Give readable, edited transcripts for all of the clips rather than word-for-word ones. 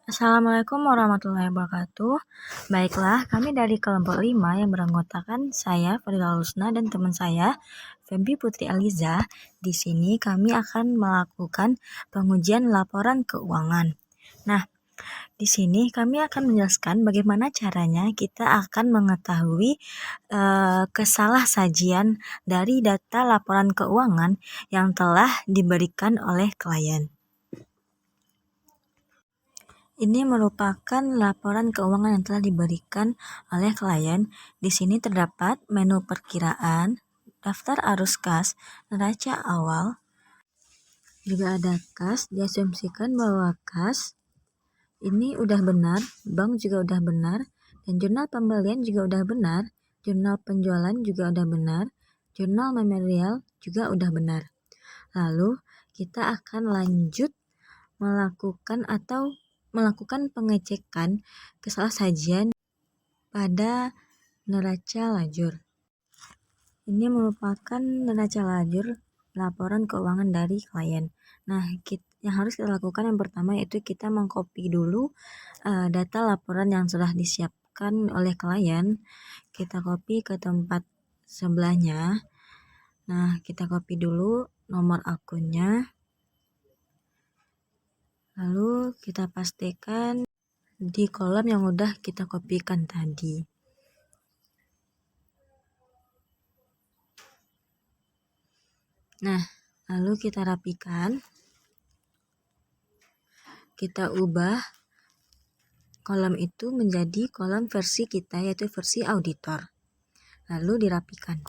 Assalamualaikum warahmatullahi wabarakatuh. Baiklah, kami dari kelompok 5 yang beranggotakan saya, Fadila Lusna, dan teman saya, Feby Putri Aliza. Di sini kami akan melakukan pengujian laporan keuangan. Nah, di sini kami akan menjelaskan bagaimana caranya kita akan mengetahui kesalahsajian dari data laporan keuangan yang telah diberikan oleh klien. Ini merupakan laporan keuangan yang telah diberikan oleh klien. Di sini terdapat menu perkiraan, daftar arus kas, neraca awal, juga ada kas. Diasumsikan bahwa kas ini udah benar, bank juga udah benar, dan jurnal pembelian juga udah benar, jurnal penjualan juga udah benar, jurnal memorial juga udah benar. Lalu kita akan lanjut melakukan pengecekan kesalahsajian pada neraca lajur. Ini merupakan neraca lajur laporan keuangan dari klien. Nah, yang harus kita lakukan yang pertama yaitu kita mengcopy dulu data laporan yang sudah disiapkan oleh klien. Kita copy ke tempat sebelahnya. Nah, kita copy dulu nomor akunnya. Lalu kita pastikan di kolom yang udah kita kopikan tadi. Nah, lalu kita rapikan. Kita ubah kolom itu menjadi kolom versi kita, yaitu versi auditor. Lalu dirapikan.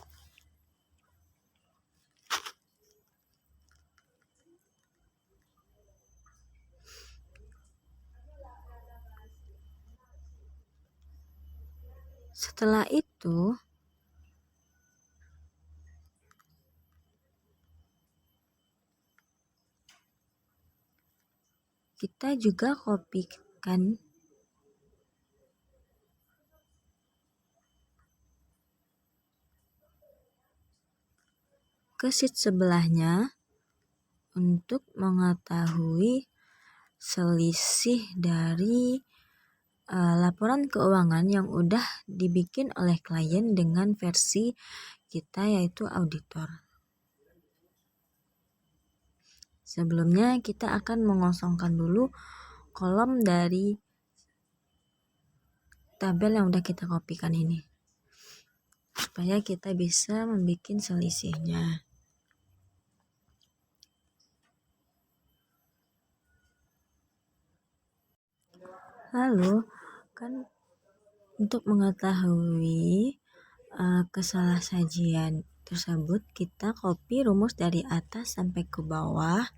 Setelah itu, kita juga kopikan ke sheet sebelahnya untuk mengetahui selisih dari laporan keuangan yang udah dibikin oleh klien dengan versi kita, yaitu auditor. Sebelumnya kita akan mengosongkan dulu kolom dari tabel yang udah kita kopikan ini supaya kita bisa membuat selisihnya. Lalu kan untuk mengetahui kesalahsajian tersebut, kita copy rumus dari atas sampai ke bawah.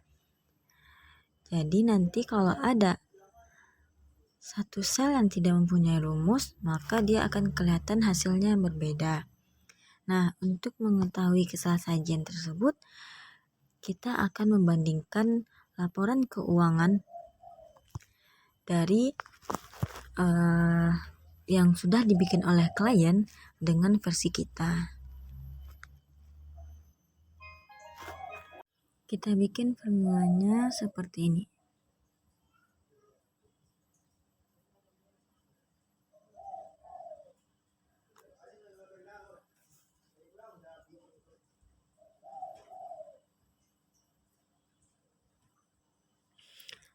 Jadi nanti kalau ada satu sel yang tidak mempunyai rumus, maka dia akan kelihatan hasilnya berbeda. Nah, untuk mengetahui kesalahsajian tersebut, kita akan membandingkan laporan keuangan dari yang sudah dibikin oleh klien dengan versi kita. Kita bikin formulanya seperti ini.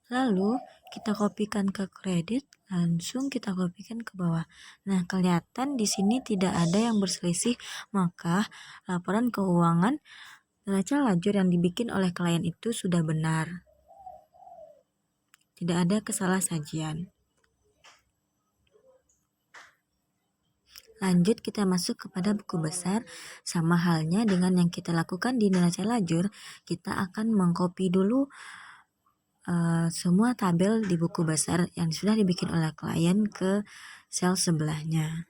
Lalu kita kopikan ke kredit, langsung kita kopikan ke bawah. Nah, kelihatan di sini tidak ada yang berselisih, maka laporan keuangan neraca lajur yang dibikin oleh klien itu sudah benar. Tidak ada kesalahsajian. Lanjut kita masuk kepada buku besar. Sama halnya dengan yang kita lakukan di neraca lajur, kita akan mengcopy dulu semua tabel di buku besar yang sudah dibikin oleh klien ke sel sebelahnya.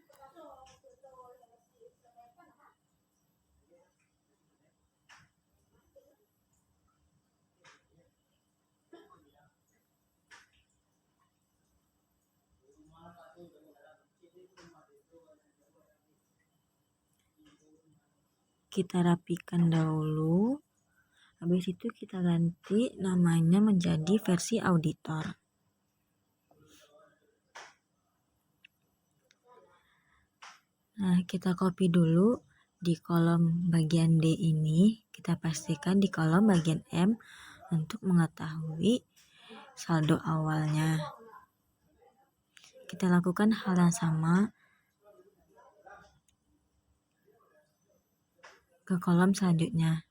Kita rapikan dahulu. Habis itu kita ganti namanya menjadi versi auditor. Nah, kita copy dulu di kolom bagian D ini, kita pastikan di kolom bagian M untuk mengetahui saldo awalnya. Kita lakukan hal yang sama ke kolom selanjutnya.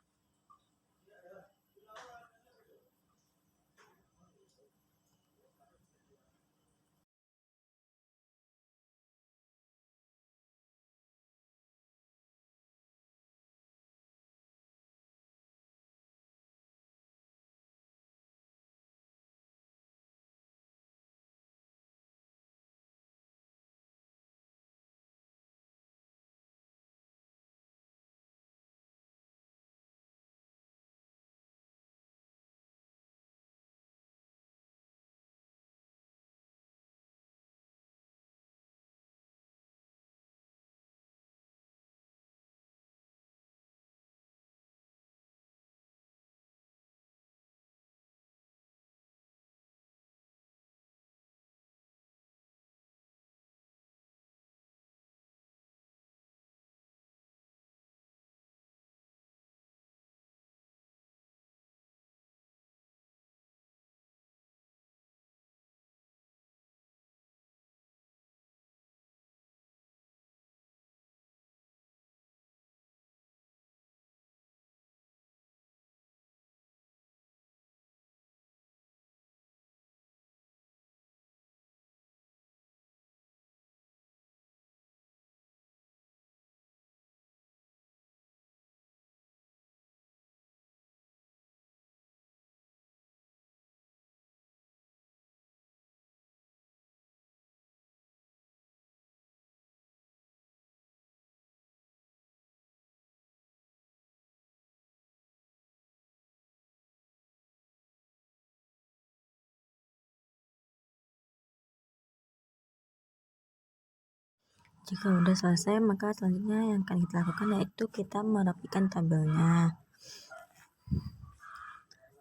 Jika sudah selesai, maka selanjutnya yang akan kita lakukan yaitu kita merapikan tabelnya.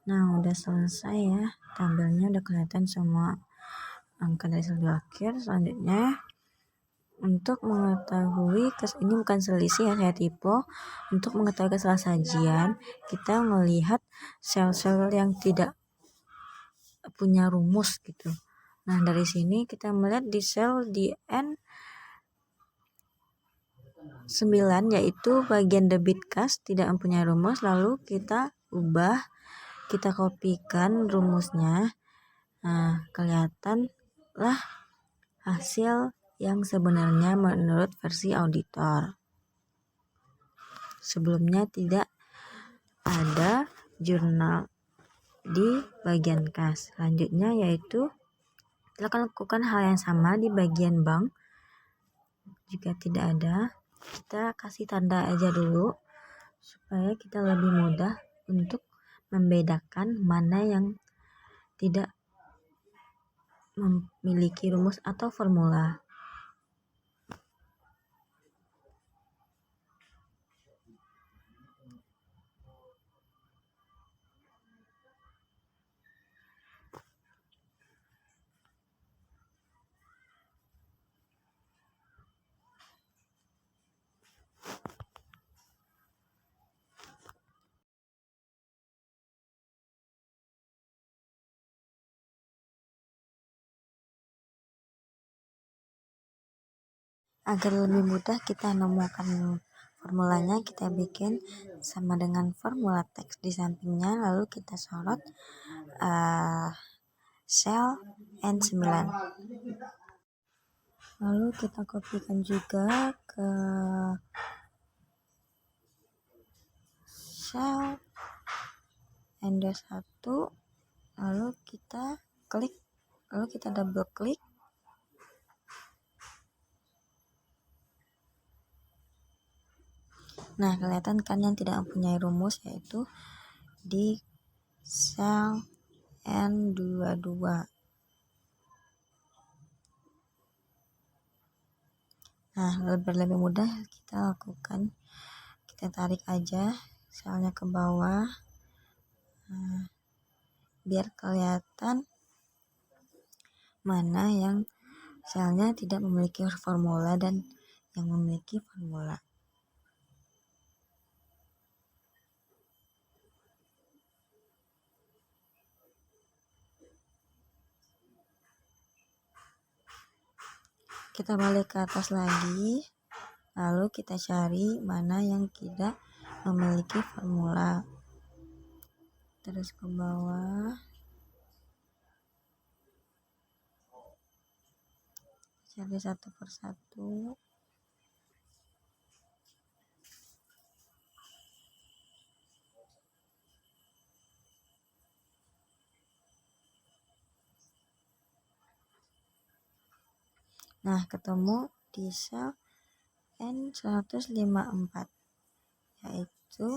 Nah, udah selesai ya, tabelnya udah kelihatan semua angka dari saldo akhir. Selanjutnya, untuk mengetahui, ini bukan selisih ya, saya tipe. Untuk mengetahui kesalahan sajian, kita melihat sel-sel yang tidak punya rumus gitu. Nah, dari sini kita melihat di sel di N9 yaitu bagian debit kas tidak mempunyai rumus, lalu kita ubah, kita kopikan rumusnya. Nah, kelihatanlah hasil yang sebenarnya menurut versi auditor. Sebelumnya tidak ada jurnal di bagian kas. Selanjutnya yaitu kita akan lakukan hal yang sama di bagian bank. Jika tidak ada, kita kasih tanda aja dulu supaya kita lebih mudah untuk membedakan mana yang tidak memiliki rumus atau formula. Agar lebih mudah kita menemukan formulanya, kita bikin sama dengan formula teks di sampingnya, lalu kita sorot sel N9. Lalu kita kopikan juga ke sel N21, lalu kita klik, lalu kita double klik. Nah, kelihatan kan yang tidak mempunyai rumus yaitu di sel N22. Nah, lebih mudah kita lakukan, kita tarik aja selnya ke bawah, biar kelihatan mana yang selnya tidak memiliki formula dan yang memiliki formula. Kita balik ke atas lagi, lalu kita cari mana yang tidak memiliki formula. Terus ke bawah, cari satu persatu. Nah, ketemu di sel N154, yaitu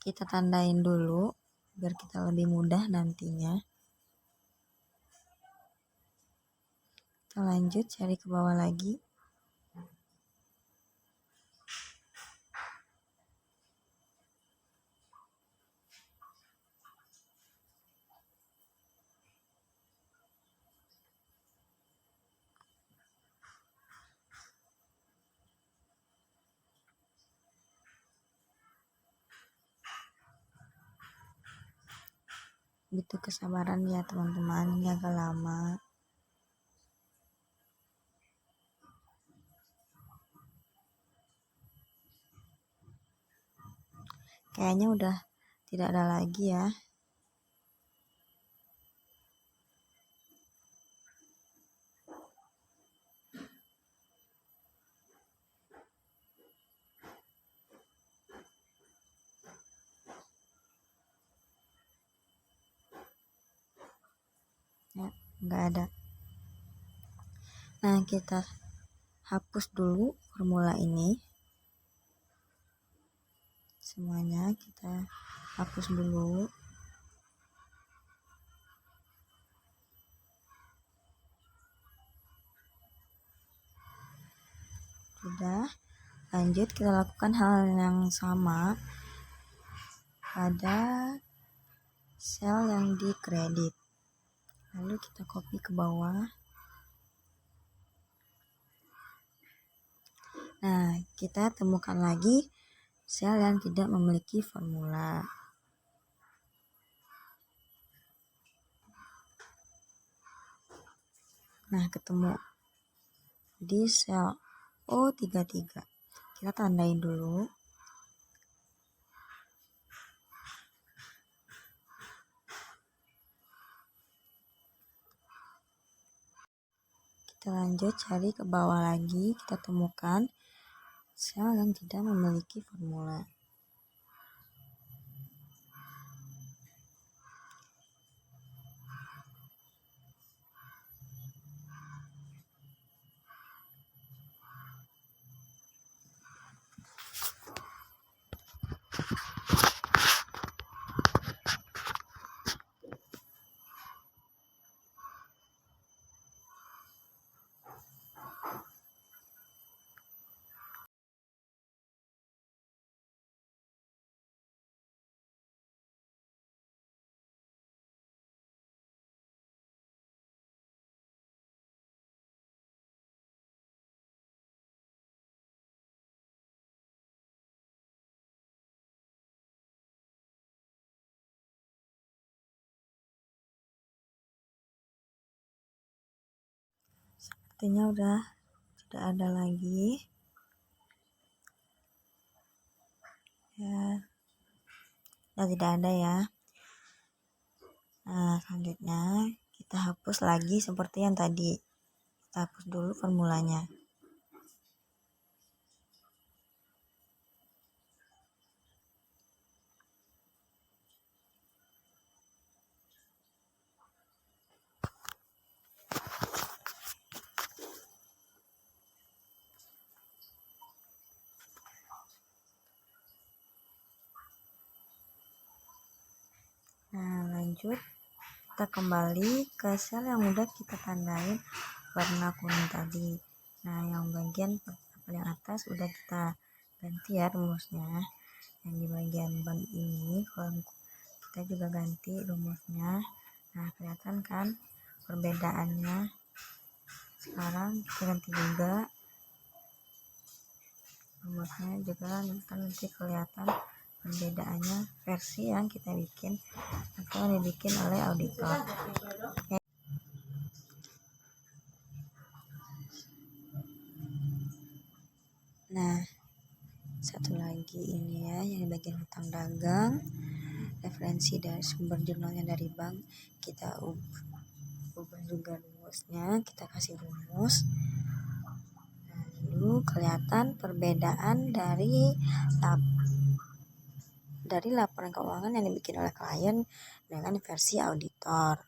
kita tandain dulu biar kita lebih mudah nantinya. Kita lanjut cari ke bawah lagi. Butuh kesabaran ya teman-teman, ini agak lama. Kayaknya udah tidak ada lagi ya. Ya, nggak ada. Nah, kita hapus dulu formula ini. Semuanya kita hapus dulu. Sudah, lanjut kita lakukan hal yang sama pada sel yang di kredit. Lalu kita copy ke bawah. Nah, kita temukan lagi sel yang tidak memiliki formula. Nah, ketemu di sel O33. Kita tandain dulu. Kita lanjut cari ke bawah lagi, kita temukan sel yang tidak memiliki formula. Sepertinya udah tidak ada lagi. Ya, udah tidak ada ya. Nah, selanjutnya kita hapus lagi seperti yang tadi. Kita hapus dulu formulanya. Nah, lanjut kita kembali ke sel yang udah kita tandain warna kuning tadi. Nah, yang bagian paling atas udah kita ganti ya rumusnya. Yang di bagian bank ini kolom kita juga ganti rumusnya. Nah, kelihatan kan perbedaannya. Sekarang kita ganti juga nomornya juga, nanti kelihatan perbedaannya versi yang kita bikin atau yang dibikin oleh auditor. Nah, satu lagi ini ya, yang di bagian hutang dagang, referensi dari sumber jurnalnya dari bank, kita ubah juga rumusnya, kita kasih rumus. Lalu kelihatan perbedaan dari laporan keuangan yang dibikin oleh klien dengan versi auditor.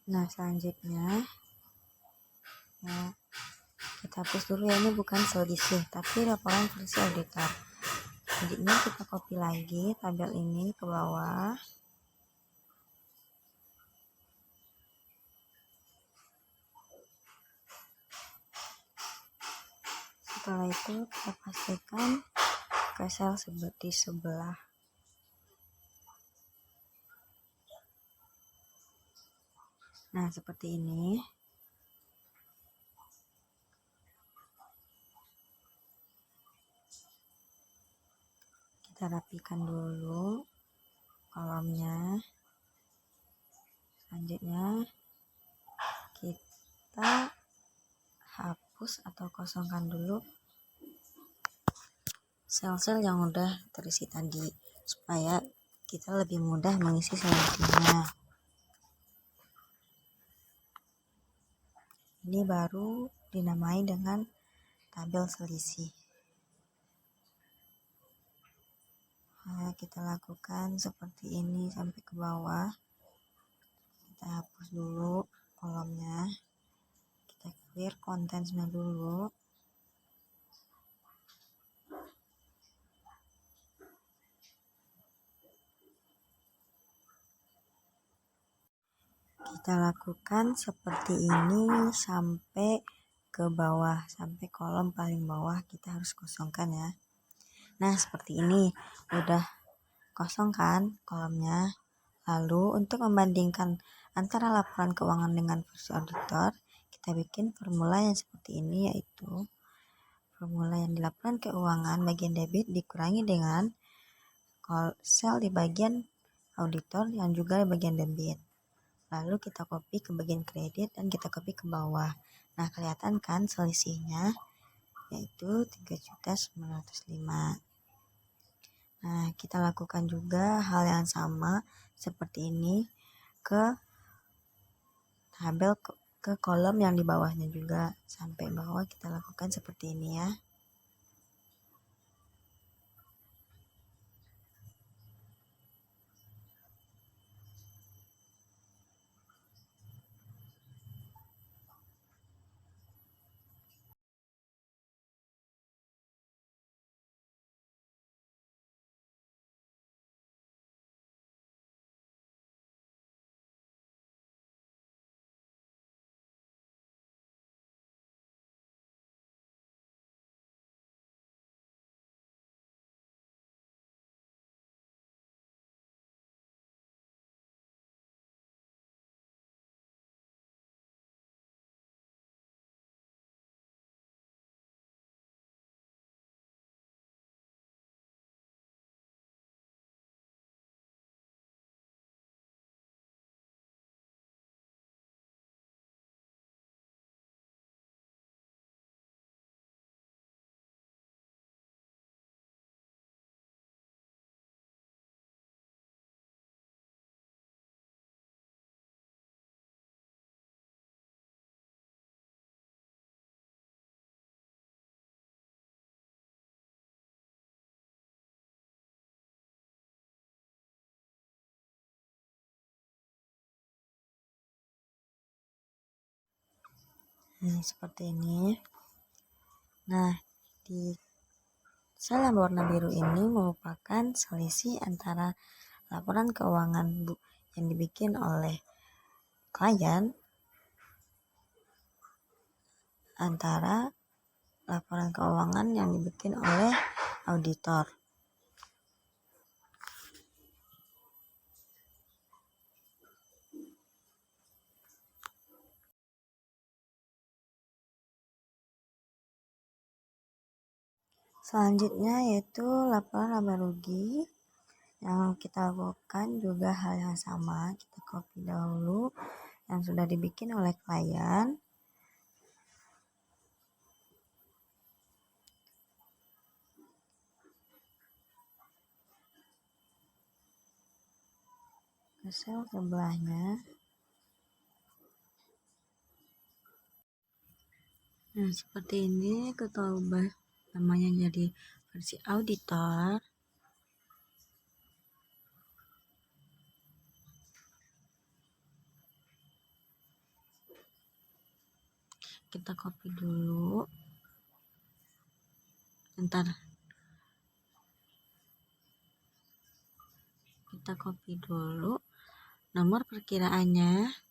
Nah, selanjutnya ya, kita hapus dulu ya, ini bukan selisih tapi laporan versi auditor. Selanjutnya kita copy lagi tabel ini ke bawah. Setelah itu kita pastikan ke sel di sebelah. Nah, seperti ini. Kita rapikan dulu kolomnya. Selanjutnya kita hapus atau kosongkan dulu sel-sel yang udah terisi tadi supaya kita lebih mudah mengisi selanjutnya. Ini baru dinamai dengan tabel selisih. Nah, kita lakukan seperti ini sampai ke bawah. Kita hapus dulu kolomnya, kita clear contents-nya dulu. Kita lakukan seperti ini sampai ke bawah, sampai kolom paling bawah kita harus kosongkan ya. Nah, seperti ini udah kosong kan kolomnya. Lalu untuk membandingkan antara laporan keuangan dengan versi auditor, kita bikin formula yang seperti ini, yaitu formula yang di laporan keuangan bagian debit dikurangi dengan sel di bagian auditor yang juga di bagian debit. Lalu kita copy ke bagian kredit dan kita copy ke bawah. Nah, kelihatan kan selisihnya, yaitu 3.905. Nah, kita lakukan juga hal yang sama seperti ini ke tabel, ke kolom yang di bawahnya juga. Sampai bawah kita lakukan seperti ini ya. Nah, seperti ini. Nah, di sel yang berwarna biru ini merupakan selisih antara laporan keuangan yang dibikin oleh klien antara laporan keuangan yang dibikin oleh auditor. Selanjutnya yaitu laporan laba rugi. Yang kita lakukan juga hal yang sama, kita copy dahulu yang sudah dibikin oleh klien. Ke sel sebelahnya. Nah, seperti ini kita ubah namanya jadi versi auditor. Kita copy dulu. Bentar. Kita copy dulu nomor perkiraannya.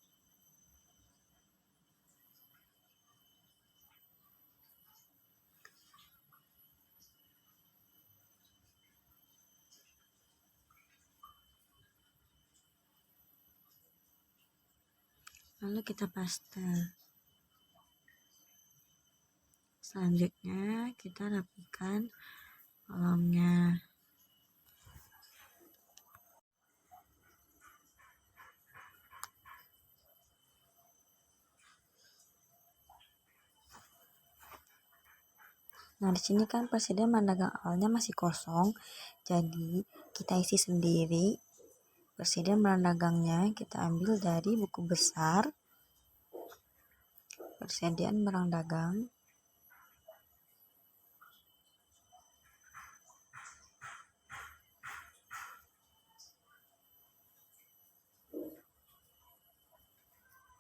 Lalu kita paste. Selanjutnya kita rapikan kolomnya. Nah, di sini kan presiden dagang awalnya masih kosong, jadi kita isi sendiri. Presiden dagangnya kita ambil dari buku besar, persediaan barang dagang.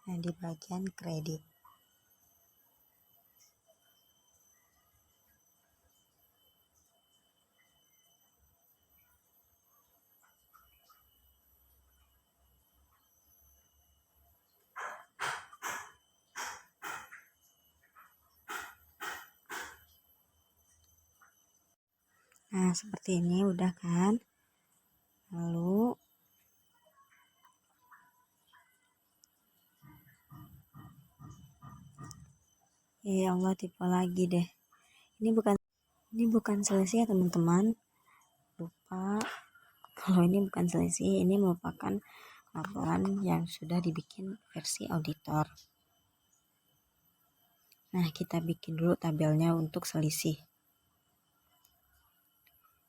Nah, di bagian kredit. Nah, seperti ini udah kan. Lalu ya Allah, tipe lagi deh. Ini bukan selisih ya teman-teman. Lupa. Kalau ini bukan selisih, ini merupakan laporan yang sudah dibikin versi auditor. Nah, kita bikin dulu tabelnya untuk selisih.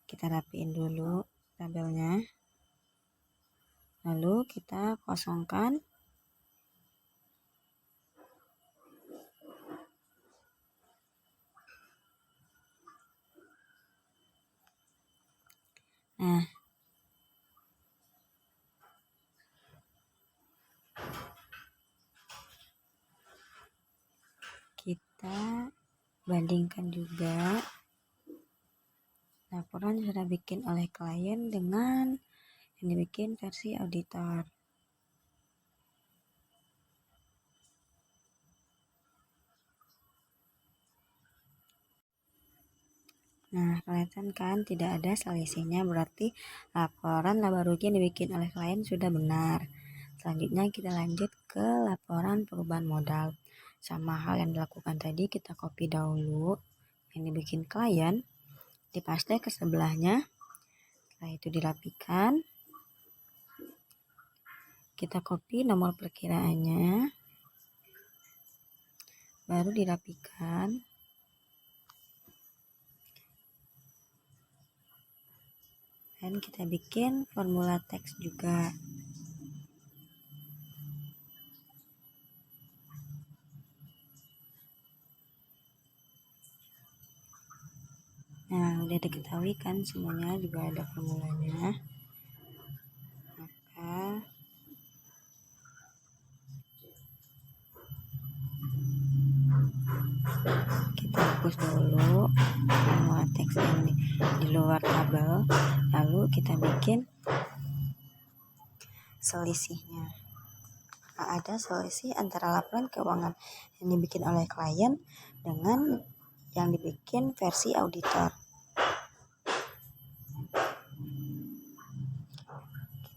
Kita rapiin dulu tabelnya. Lalu kita kosongkan. Nah, kita bandingkan juga laporan yang sudah bikin oleh klien dengan yang dibikin versi auditor. Nah, kelihatan kan tidak ada selisihnya, berarti laporan laba rugi yang dibikin oleh klien sudah benar. Selanjutnya kita lanjut ke laporan perubahan modal. Sama hal yang dilakukan tadi, kita copy dahulu yang dibikin klien, dipaste ke sebelahnya. Setelah itu dirapikan. Kita copy nomor perkiraannya, baru dirapikan. Dan kita bikin formula teks juga. Nah, udah diketahui kan semuanya, juga ada formulanya. Maka kita hapus dulu semua teks yang di luar tabel, lalu kita bikin selisihnya. Ada selisih antara laporan keuangan yang dibikin oleh klien dengan yang dibikin versi auditor.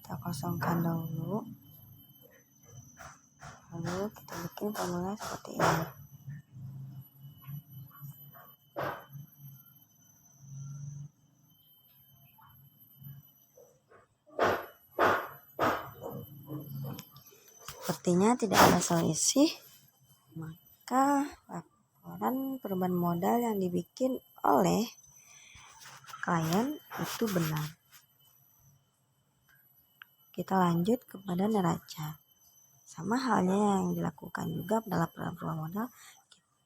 Kita kosongkan dahulu, lalu kita bikin formula seperti ini. Sepertinya tidak ada selisih, maka laporan perubahan modal yang dibikin oleh klien itu benar. Kita lanjut kepada neraca. Sama halnya yang dilakukan juga pada laporan perubahan modal,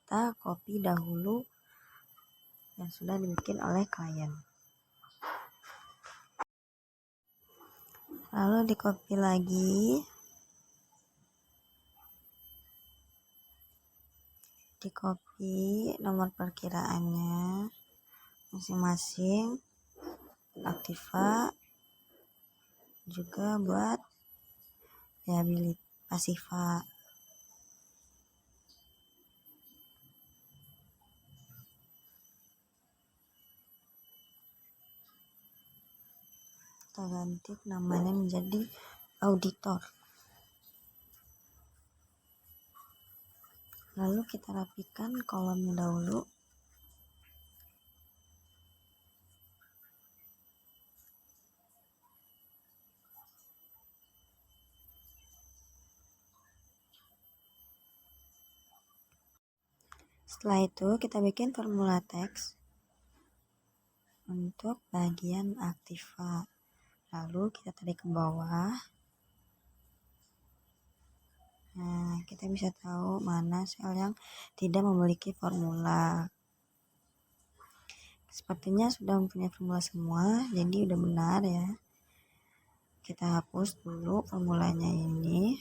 kita copy dahulu yang sudah dibikin oleh klien. Lalu di copy lagi, di copy nomor perkiraannya masing-masing, aktiva juga buat liabilitas pasiva. Kita ganti namanya menjadi auditor. Lalu kita rapikan kolomnya dahulu. Setelah itu kita bikin formula teks untuk bagian aktiva. Lalu kita tarik ke bawah. Nah, kita bisa tahu mana sel yang tidak memiliki formula. Sepertinya sudah mempunyai formula semua, jadi udah benar ya. Kita hapus dulu formulanya ini.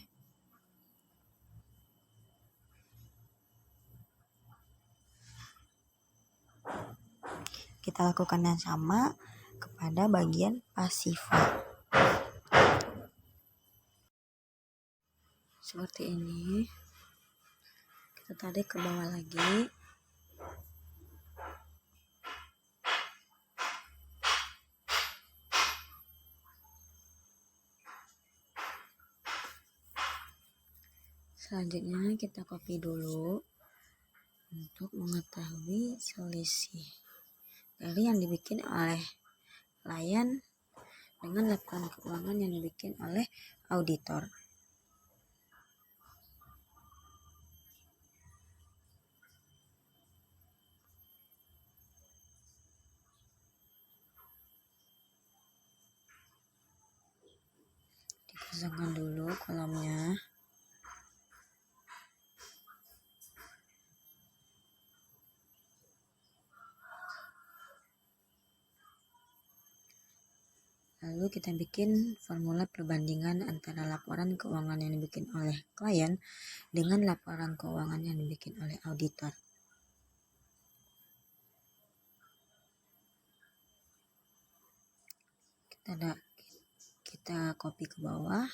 Kita lakukan yang sama kepada bagian pasiva. Seperti ini. Kita tarik ke bawah lagi. Selanjutnya kita copy dulu untuk mengetahui selisih dari yang dibikin oleh klien dengan laporan keuangan yang dibikin oleh auditor. Dikosongkan dulu kolomnya. Lalu kita bikin formula perbandingan antara laporan keuangan yang dibikin oleh klien dengan laporan keuangan yang dibikin oleh auditor. Kita copy ke bawah.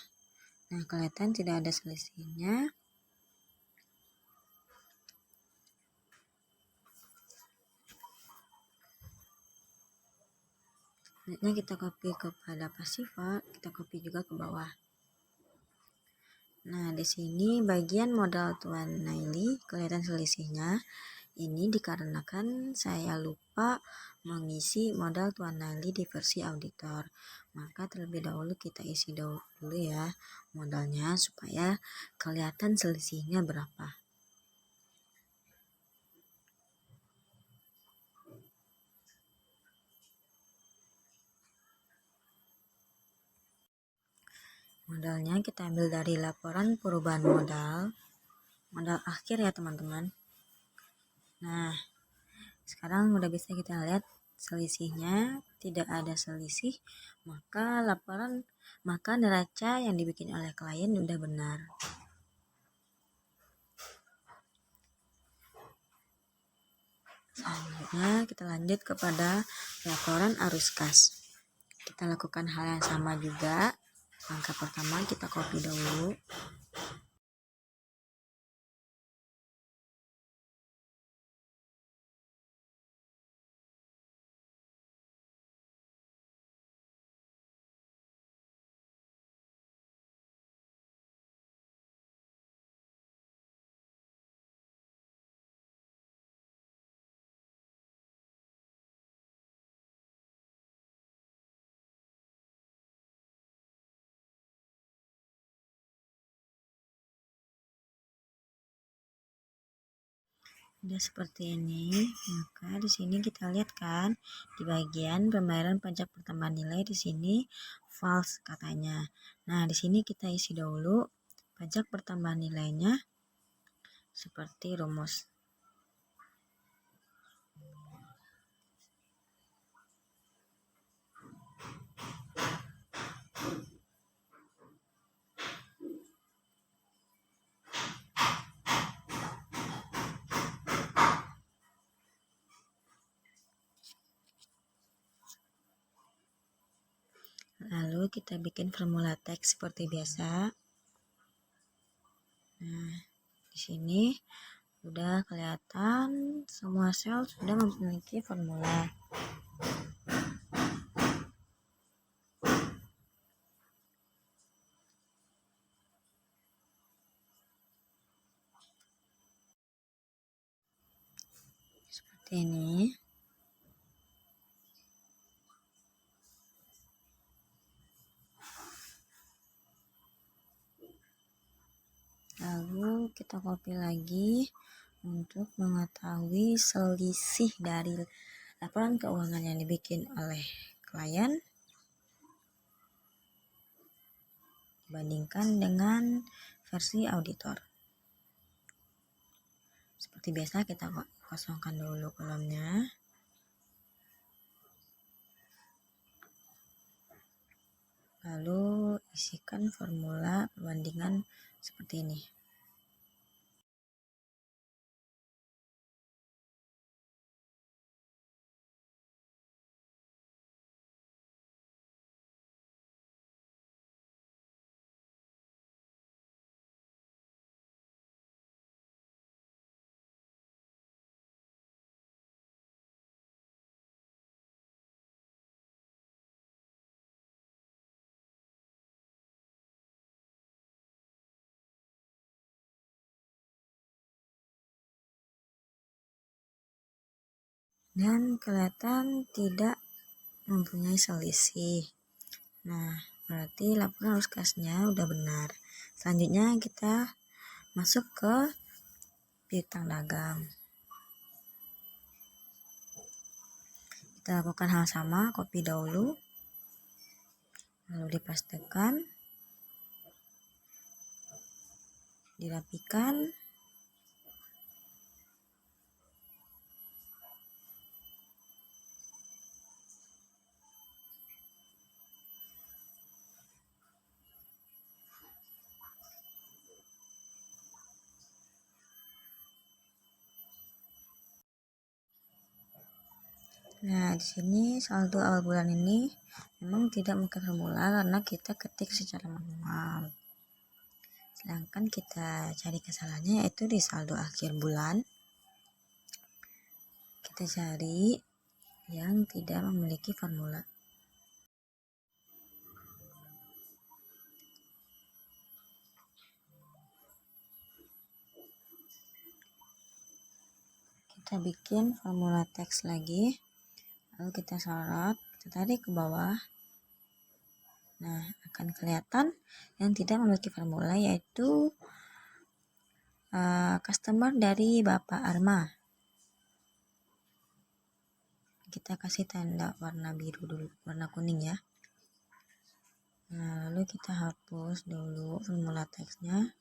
Nah, kelihatan tidak ada selisihnya. Selanjutnya kita copy kepada pasiva, kita copy juga ke bawah. Nah, di sini bagian modal Tuan Naili kelihatan selisihnya. Ini dikarenakan saya lupa mengisi modal Tuan Naili di versi auditor. Maka terlebih dahulu kita isi dulu ya modalnya supaya kelihatan selisihnya berapa. Modalnya kita ambil dari laporan perubahan modal akhir ya teman-teman. Nah, sekarang udah bisa kita lihat selisihnya, tidak ada selisih, maka neraca yang dibikin oleh klien udah benar. Selanjutnya kita lanjut kepada laporan arus kas. Kita lakukan hal yang sama juga. Langkah pertama kita copy dahulu. Udah seperti ini, maka di sini kita lihat kan di bagian pembayaran pajak pertambahan nilai di sini false katanya. Nah, di sini kita isi dulu pajak pertambahan nilainya seperti rumus. Lalu kita bikin formula teks seperti biasa. Nah, di sini sudah kelihatan semua sel sudah memiliki formula. Seperti ini. Lalu kita copy lagi untuk mengetahui selisih dari laporan keuangan yang dibikin oleh klien dibandingkan dengan versi auditor. Seperti biasa kita kosongkan dulu kolomnya. Lalu isikan formula perbandingan seperti ini. Dan kelihatan tidak mempunyai selisih. Nah, berarti laporan arus kasnya udah benar. Selanjutnya kita masuk ke piutang dagang. Kita lakukan hal sama, copy dahulu, lalu dipastekan, dirapikan, nah di sini saldo awal bulan ini memang tidak mungkin formula karena kita ketik secara manual. Sedangkan kita cari kesalahannya yaitu di saldo akhir bulan. Kita cari yang tidak memiliki formula. Kita bikin formula teks lagi. Lalu kita sorot, kita tarik ke bawah. Nah, akan kelihatan yang tidak memiliki formula yaitu customer dari Bapak Arma. Kita kasih tanda warna biru dulu, warna kuning ya. Nah, lalu kita hapus dulu formula teksnya.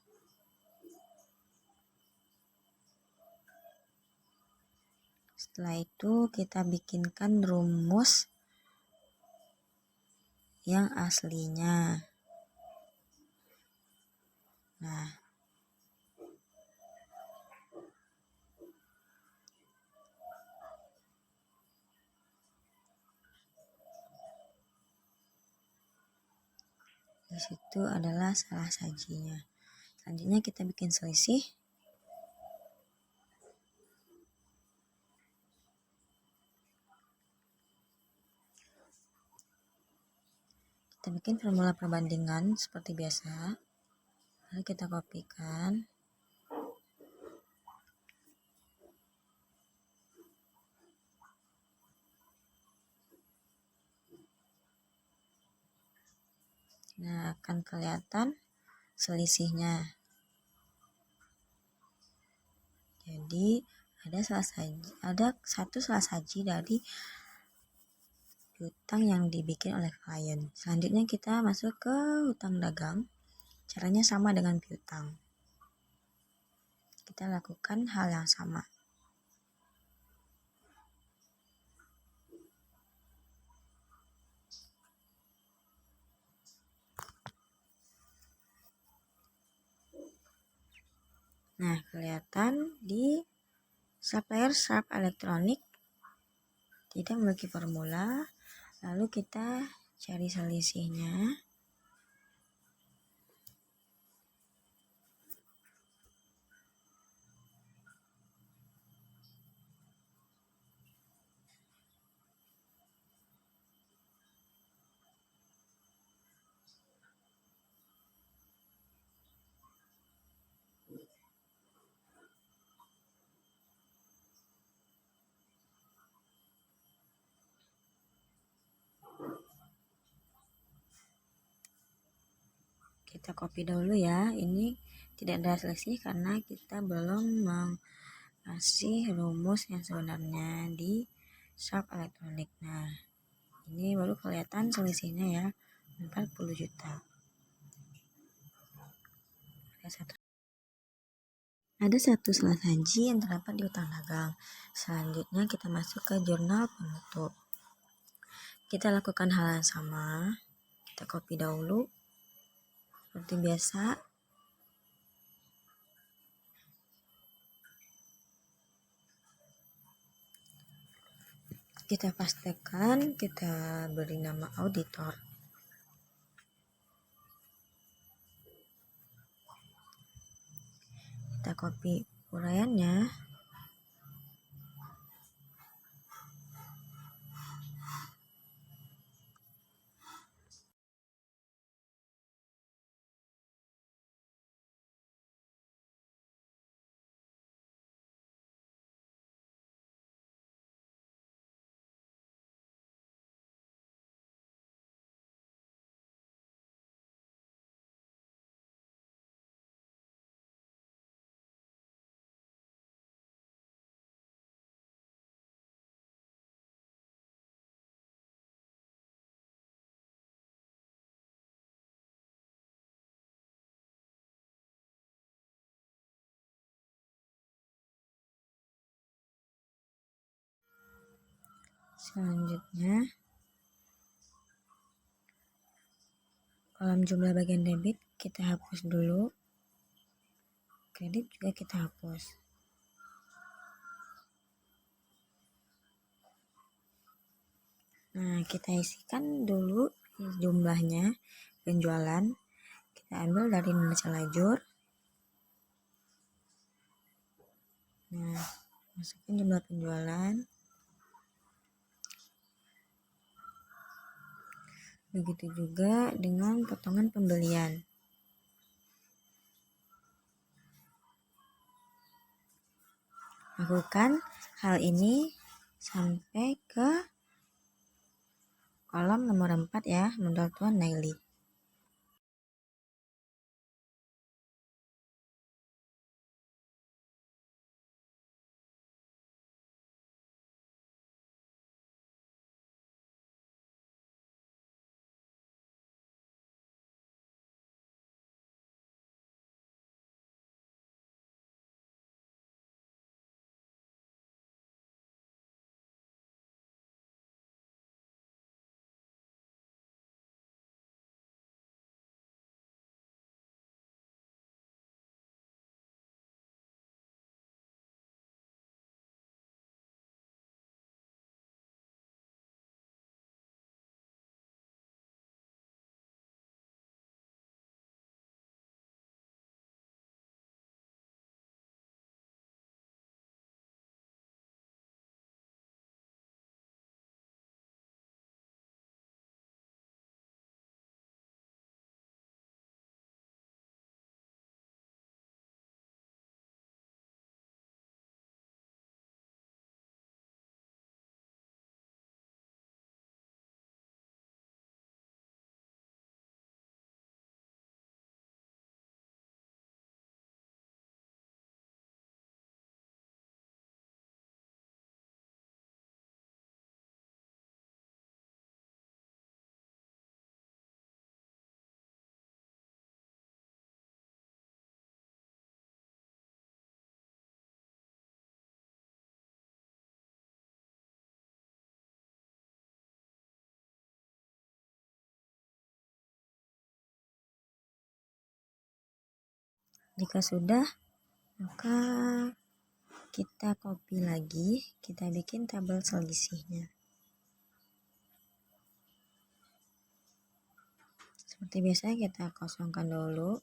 Setelah itu kita bikinkan rumus yang aslinya. Nah, di situ adalah salah sajinya. Selanjutnya kita bikin selisih. Kita bikin formula perbandingan seperti biasa. Lalu kita kopikan. Nah, akan kelihatan selisihnya. Jadi ada satu selassaji dari piutang yang dibikin oleh klien. Selanjutnya kita masuk ke hutang dagang. Caranya sama dengan piutang. Kita lakukan hal yang sama. Nah, kelihatan di supplier Sharp Electronic tidak memiliki formula. Lalu kita cari selisihnya. Kita copy dulu ya. Ini tidak ada selisih karena kita belum mengasih rumus yang sebenarnya di Sharp Electronic. Nah, ini baru kelihatan selisihnya ya, 40 juta. Ada satu selassaji yang terdapat di hutang dagang. Selanjutnya kita masuk ke jurnal penutup. Kita lakukan hal yang sama. Kita copy dahulu. Seperti biasa. Kita pastikan kita beri nama auditor. Kita copy uraiannya. Selanjutnya, kolom jumlah bagian debit kita hapus dulu. Kredit juga kita hapus. Nah, kita isikan dulu jumlahnya penjualan. Kita ambil dari neraca lajur. Nah, masukkan jumlah penjualan. Begitu juga dengan potongan pembelian. Lakukan hal ini sampai ke kolom nomor 4 ya, menurut Tuan Naili. Jika sudah, maka kita copy lagi, kita bikin tabel selisihnya. Seperti biasa kita kosongkan dulu.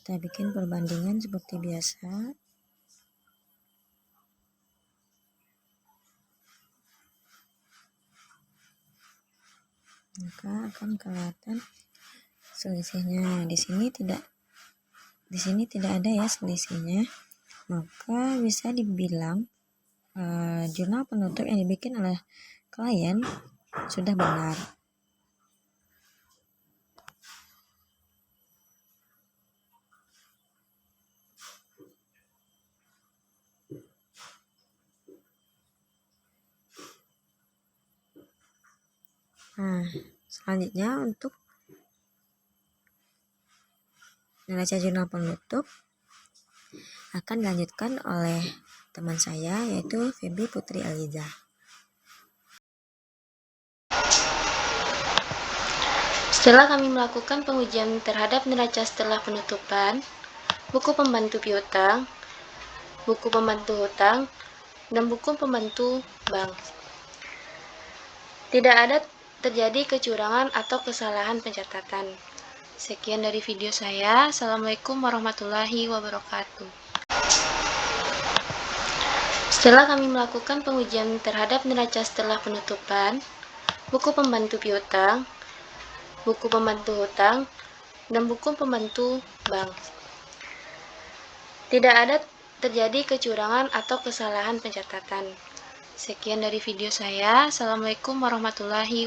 Kita bikin perbandingan seperti biasa. Maka akan kelihatan selisihnya. Di sini tidak ada ya selisihnya. Maka bisa dibilang jurnal penutup yang dibikin oleh klien sudah benar. Nah, selanjutnya untuk neraca jurnal penutup akan dilanjutkan oleh teman saya, yaitu Feby Putri Aliza. Setelah kami melakukan pengujian terhadap neraca setelah penutupan, buku pembantu piutang, buku pembantu hutang, dan buku pembantu bank. Tidak ada terjadi kecurangan atau kesalahan pencatatan. Sekian dari video saya. Assalamualaikum warahmatullahi wabarakatuh. Setelah kami melakukan pengujian terhadap neraca setelah penutupan, buku pembantu piutang, buku pembantu hutang, dan buku pembantu bank. Tidak ada terjadi kecurangan atau kesalahan pencatatan. Sekian dari video saya. Assalamualaikum warahmatullahi wabarakatuh.